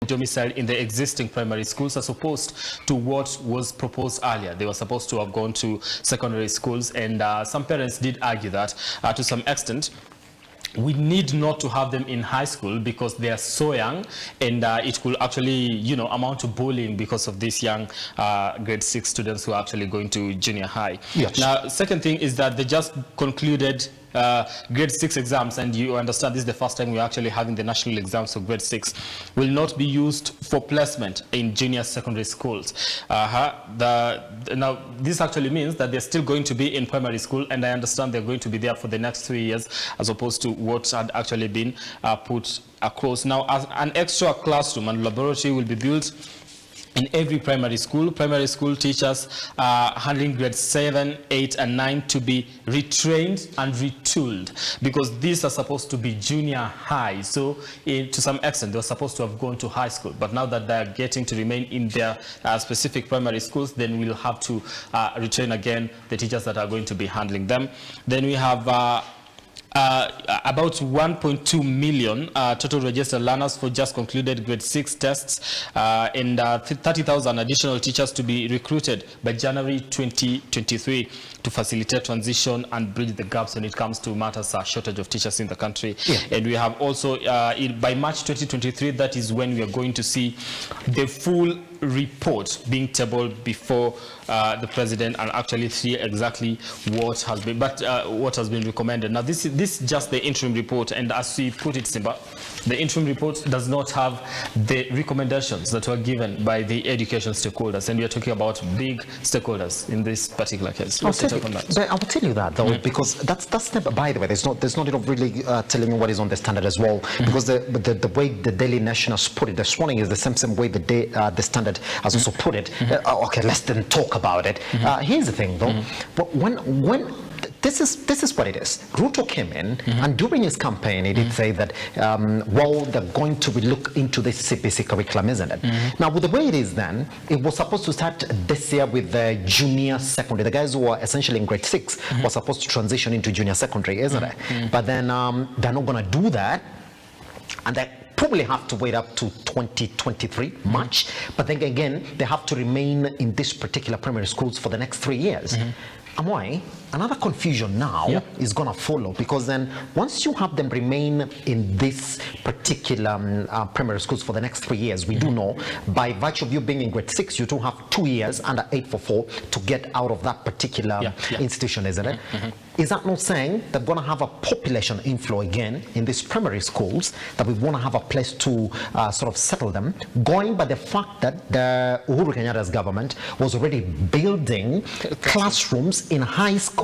domiciled in the existing primary schools as opposed to what was proposed earlier. They were supposed to have gone to secondary schools, and some parents did argue that to some extent we need not to have them in high school because they are so young, and it could actually, you know, amount to bullying because of these young grade 6 students who are actually going to junior high. Yes. Now, second thing is that they just concluded grade 6 exams, and you understand this is the first time we're actually having the national exams for grade 6, will not be used for placement in junior secondary schools. Now, this actually means that they're still going to be in primary school, and I understand they're going to be there for the next 3 years as opposed to what had actually been put across. Now, as an extra classroom and laboratory will be built in every primary school. Primary school teachers handling grades 7, 8, and 9 to be retrained and retooled, because these are supposed to be junior high. So to some extent, they were supposed to have gone to high school. But now that they're getting to remain in their specific primary schools, then we'll have to retrain again the teachers that are going to be handling them. Then we have about 1.2 million total registered learners for just concluded grade 6 tests, and 30,000 additional teachers to be recruited by January 2023 to facilitate transition and bridge the gaps when it comes to matters shortage of teachers in the country. Yeah. And we have also by March 2023, that is when we are going to see the full report being tabled before the president and actually see exactly what has been recommended. Now, this is just the interim report, and as we put it, Simba, the interim report does not have the recommendations that were given by the education stakeholders, and we are talking about big stakeholders in this particular case. I'll tell you that, though, because that's never, by the way, there's not enough really telling me what is on the standard as well, because the way the Daily Nation has put it this morning is the same way the standard has also put it. Okay, let's then talk about it. Here's the thing, though. But when this is what it is. Ruto came in, and during his campaign, he did say that, well, they're going to look into this CPC curriculum, isn't it? Now, with the way it is then, it was supposed to start this year with the junior secondary. The guys who are essentially in grade 6 were supposed to transition into junior secondary, isn't it? But then they're not going to do that, and they probably have to wait up to 2023 March. But then again, they have to remain in this particular primary schools for the next 3 years. And why? Another confusion now is going to follow, because then once you have them remain in this particular primary schools for the next 3 years, we do know by virtue of you being in grade 6, you do have 2 years under 844 to get out of that particular institution, isn't it? Is that not saying they're going to have a population inflow again in these primary schools, that we want to have a place to sort of settle them, going by the fact that the Uhuru Kenyatta's government was already building classrooms in high schools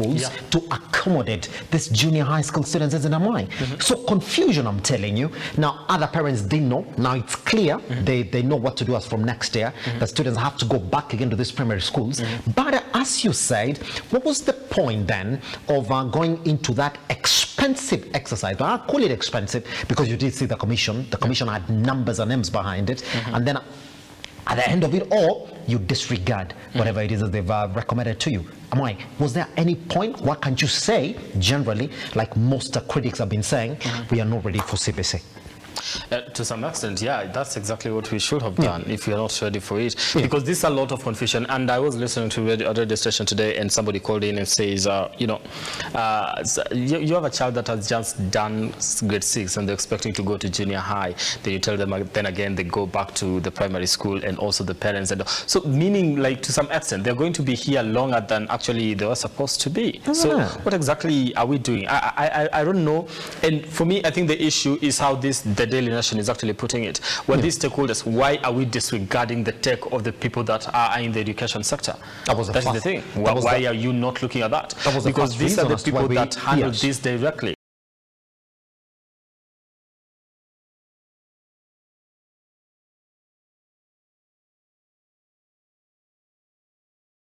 to accommodate these junior high school students, isn't it mine? So confusion, I'm telling you. Now, other parents didn't know. Now it's clear. They know what to do as from next year. The students have to go back again to these primary schools. But as you said, what was the point then of going into that expensive exercise? But I call it expensive because you did see the commission. The commission had numbers and names behind it. And then at the end of it all, you disregard whatever it is that they've recommended to you. Was there any point? What can you say generally, like most critics have been saying, we are not ready for CPC? To some extent, yeah, that's exactly what we should have done if you're not ready for it. Because there's a lot of confusion. And I was listening to a radio station today, and somebody called in and says, you have a child that has just done grade 6 and they're expecting to go to junior high. Then you tell them, then again, they go back to the primary school, and also the parents. And so meaning, like, to some extent, they're going to be here longer than actually they were supposed to be. So what exactly are we doing? I don't know. And for me, I think the issue is how the Daily Nation is actually putting it. Well, these stakeholders, why are we disregarding the take of the people that are in the education sector? That's the thing. Why are you not looking at that? Because these are the people that handle this directly.